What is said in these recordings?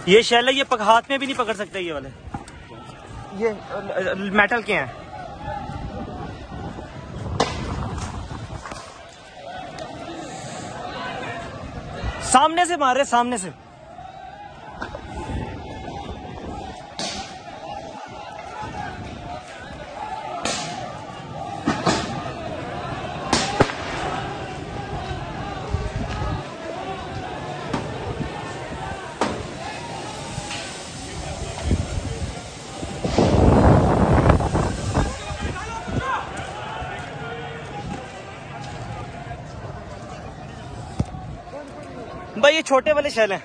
ये शेल है, ये हाथ में भी नहीं पकड़ सकते ये वाले, ये मेटल के हैं। सामने से मार रहे, सामने से। भाई ये छोटे वाले शेल हैं।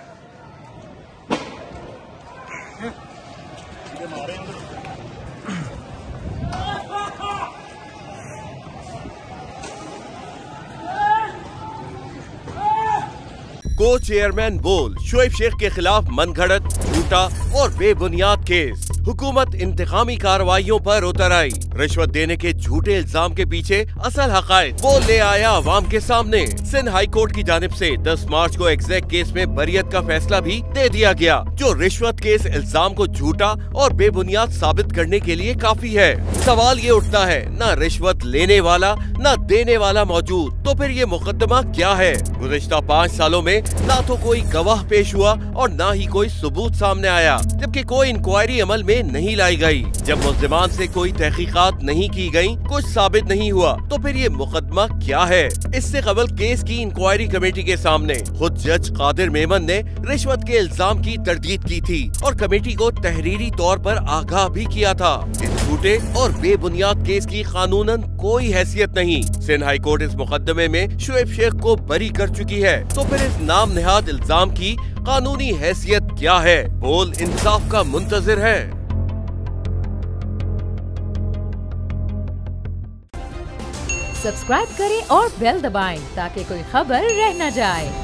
को चेयरमैन बोल शोएब शेख के खिलाफ मनगढ़ंत, झूठा और बेबुनियाद केस। हुकूमत इंतकामी कार्रवाइयों पर उतर आई। रिश्वत देने के झूठे इल्जाम के पीछे असल हकायक वो ले आया अवाम के सामने। सिंध हाई कोर्ट की जानिब से 10 मार्च को एग्जैक्ट केस में बरियत का फैसला भी दे दिया गया, जो रिश्वत के इस इल्जाम को झूठा और बेबुनियाद साबित करने के लिए काफी है। सवाल ये उठता है, न रिश्वत लेने वाला न देने वाला मौजूद, तो फिर ये मुकदमा क्या है? गुज़िश्ता 5 सालों में न तो कोई गवाह पेश हुआ और न ही कोई सबूत सामने आया, जबकि कोई इंक्वायरी अमल में नहीं लाई गई। जब मुल्जिमान से कोई तहकीकात नहीं की गई, कुछ साबित नहीं हुआ, तो फिर ये मुकदमा क्या है? इससे कबल केस की इंक्वायरी कमेटी के सामने खुद जज कादिर मेमन ने रिश्वत के इल्जाम की तरदीद की थी और कमेटी को तहरीरी तौर पर आगाह भी किया था। इस झूठे और बेबुनियाद केस की कानूनन कोई हैसियत नहीं। सिंध हाई कोर्ट इस मुकदमे में शोएब शेख को बरी कर चुकी है, तो फिर इस नाम नेहाद इल्जाम की कानूनी हैसियत क्या है? बोल इंसाफ का मुंतजिर है। सब्सक्राइब करें और बेल दबाएं ताकि कोई खबर रह न जाए।